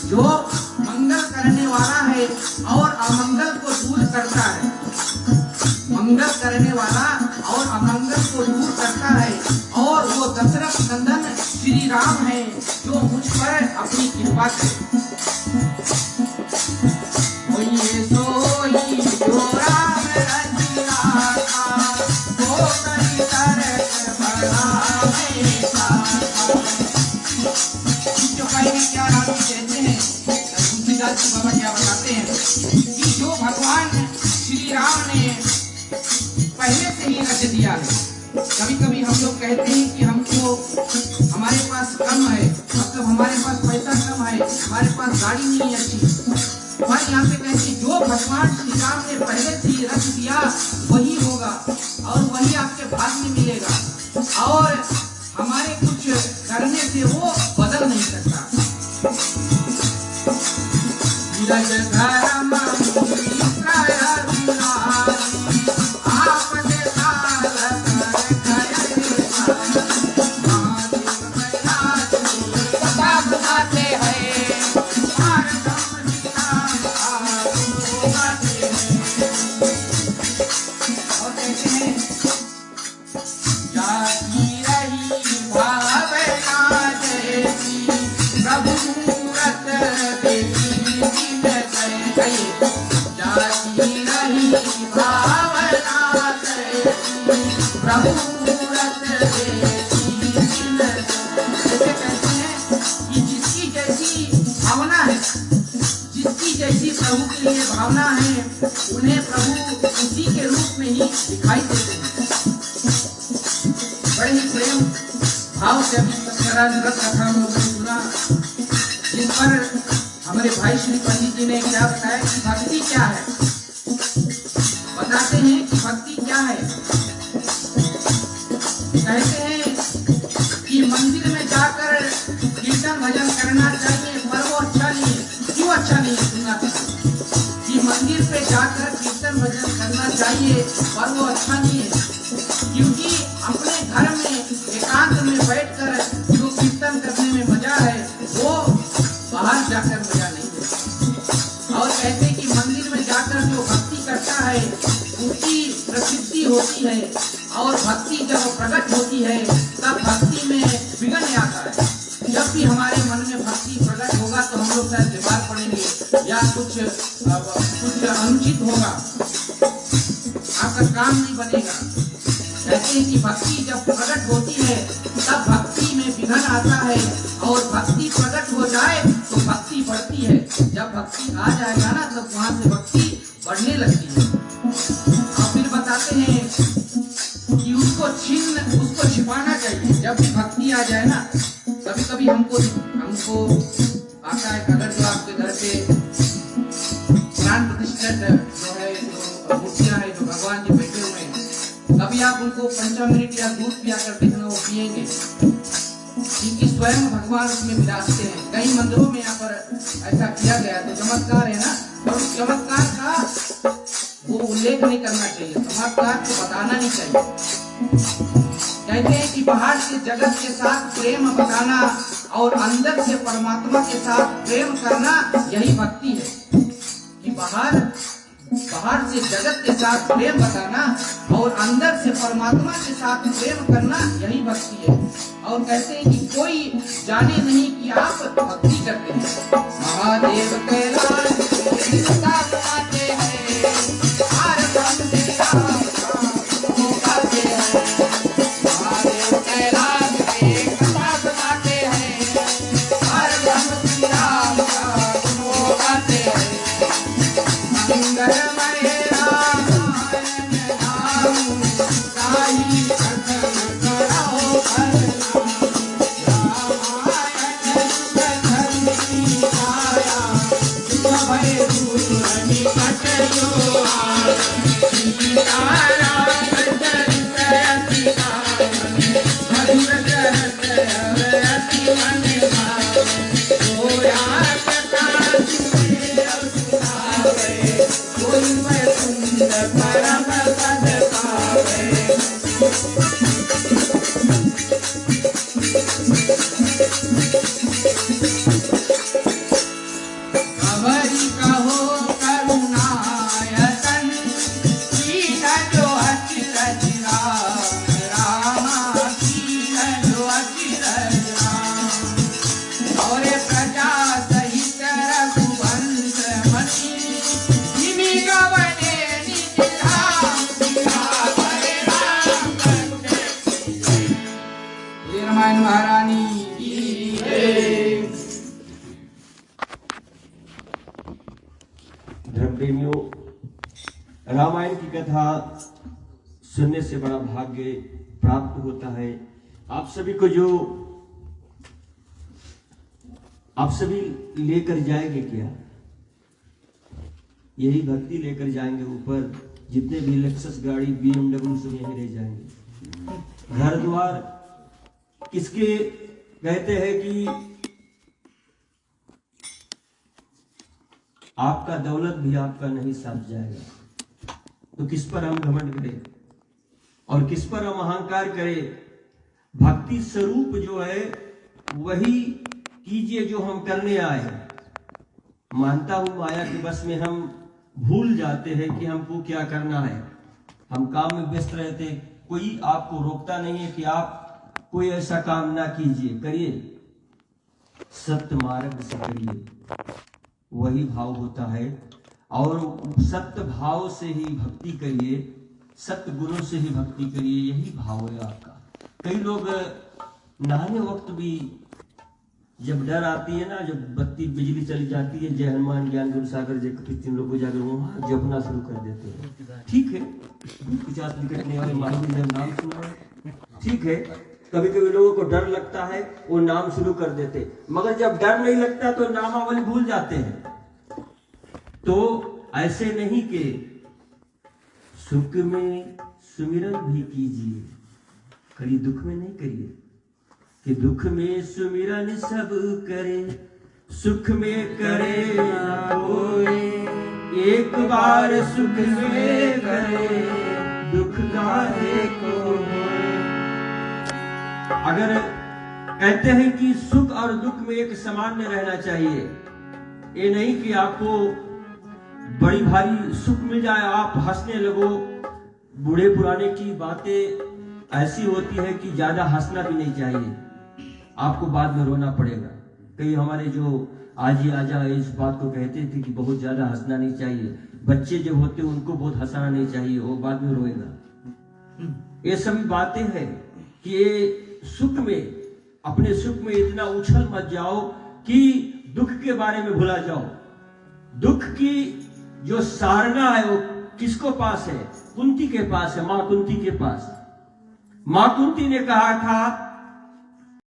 जो मंगल करने वाला है और अमंगल को दूर करता है। मंगल करने वाला और अमंगल को दूर करता है, और वो दशरथ नंदन श्री राम है जो मुझ पर अपनी कृपा करे। सोई जो राम रचिया था, वो करी तरस बढ़ावे था। जो कहीं क्या राम कहते हैं, तुलसीदास जी बाबा क्या बताते हैं कि जो भगवान श्री राम ने पहले से ही रच दिया है। कभी कभी हम लोग कहते हैं कि हमको हमारे पास कम है, मतलब हमारे पास पैसा कम है, हमारे पास गाड़ी नहीं है अच्छी, पर यहाँ पे कहते जो भगवान श्री राम ने पहले से ही रच दिया वही होगा और वही आपके भाग्य में मिलेगा, और हमारे कुछ करने से वो बदल नहीं सकता। प्रभु के लिए भावना है, उन्हें प्रभु उसी के रूप में ही दिखाई देते हैं। बड़े ही प्रेम भाव से व्रत कथा हम लोगों ने सुना, जिस पर हमारे भाई श्री पंडित जी ने क्या बताया कि भक्ति क्या है। बताते हैं कि भक्ति क्या है। कहते हैं कि मंदिर में जाकर कीर्तन भजन करना चाहिए, पर वो अच्छा नहीं है। क्यों अच्छा नहीं है? सुनना कि मंदिर पे जाकर कीर्तन भजन करना चाहिए, पर वो अच्छा नहीं है, क्योंकि अपने घर में एकांत में बैठकर जो कीर्तन करने में मजा है वो बाहर जाकर मजा नहीं है। और कहते कि मंदिर में जाकर जो भक्ति करता है उसकी प्रसिद्धि होती है, और भक्ति जब प्रकट होती है तब भक्ति में विघ्न आता है। जब भी हमारे मन में भक्ति प्रकट होगा तो हम लोग शायद बीमार पड़ेंगे या कुछ अनुचित होगा, आपका काम नहीं बनेगा। कहते हैं कि भक्ति जब प्रकट होती है तब भक्ति में विघ्न आता है, और भक्ति प्रकट हो जाए तो भक्ति बढ़ती है। जब भक्ति आ जाएगा ना तब वहां से भक्ति बढ़ने लगती है। और फिर बताते हैं कि उसको छिपाना चाहिए। जब भी भक्ति आ जाए ना, कभी कभी हमको आता है अगर जो आपके घर पे प्राण प्रतिष्ठित जो है, जो मूर्तियां है, जो भगवान जी बैठे हुए हैं, कभी आप उनको 15 या दूध पिया कर देखना, वो पिएंगे, क्योंकि स्वयं भगवान उसमें विराजते हैं। कई मंदिरों में यहाँ पर ऐसा किया गया, तो चमत्कार है ना, और उस चमत्कार का वो उल्लेख नहीं करना चाहिए, चमत्कार को बताना नहीं चाहिए। कहते हैं कि बाहर से जगत के साथ प्रेम बताना और अंदर से परमात्मा के साथ प्रेम करना, यही भक्ति है। कि बाहर से जगत के साथ प्रेम बताना और अंदर से परमात्मा के साथ प्रेम करना, यही भक्ति है। और कहते हैं कि कोई जाने नहीं कि आप भक्ति करते हैं। महादेव कैलाश Hare प्रेमियों, रामायण की कथा सुनने से बड़ा भाग्य प्राप्त होता है। आप सभी लेकर जाएंगे क्या? यही भक्ति लेकर जाएंगे ऊपर। जितने भी लेक्सस गाड़ी, BMW सब यहीं रह जाएंगे। घर द्वार किसके कहते हैं कि आपका दौलत भी आपका नहीं साथ जाएगा। तो किस पर हम घमंड करें और किस पर हम अहंकार करें? भक्ति स्वरूप जो है वही कीजिए जो हम करने आए हैं। मानता हूं माया के बस में हम भूल जाते हैं कि हमको क्या करना है। हम काम में व्यस्त रहते, कोई आपको रोकता नहीं है कि आप कोई ऐसा काम ना कीजिए, करिए, सत्य मार्ग से करिए, वही भाव होता है। और सत्य भाव से ही भक्ति करिए, सत्य गुणों से ही भक्ति करिए, यही भाव है आपका। कई लोग नहाने वक्त भी जब डर आती है ना, जब बत्ती बिजली चली जाती है, जय हनुमान ज्ञान गुरु सागर जय कपीस तीन लोग जाकर वहां जपना शुरू कर देते हैं। ठीक है, 50 विकेट लेने वाले महावीर ने नाम सुना है, ठीक है। कभी कभी लोगों को डर लगता है, वो नाम शुरू कर देते, मगर जब डर नहीं लगता तो नामावली भूल जाते हैं। तो ऐसे नहीं कि सुख में सुमिरन भी कीजिए, कभी दुख में नहीं करिए कि दुख में सुमिरन सब करे, सुख में करे ना कोई। एक बार सुख में करे, दुख काहे को होए। अगर कहते हैं कि सुख और दुख में एक समान में रहना चाहिए, ये नहीं कि आपको बड़ी भारी सुख मिल जाए आप हंसने लगो। बूढ़े पुराने की बातें ऐसी होती है कि ज्यादा हंसना भी नहीं चाहिए, आपको बाद में रोना पड़ेगा। कई हमारे जो आजी आजा इस बात को कहते थे कि बहुत ज्यादा हंसना नहीं चाहिए, बच्चे जो होते हैं उनको बहुत हंसाना नहीं चाहिए, वो बाद में रोएगा। ये सभी बातें हैं कि ये सुख में, अपने सुख में इतना उछल मत जाओ कि दुख के बारे में भुला जाओ। दुख की जो सारना है वो किसको पास है? कुंती के पास है, मां कुंती के पास। मां कुंती ने कहा था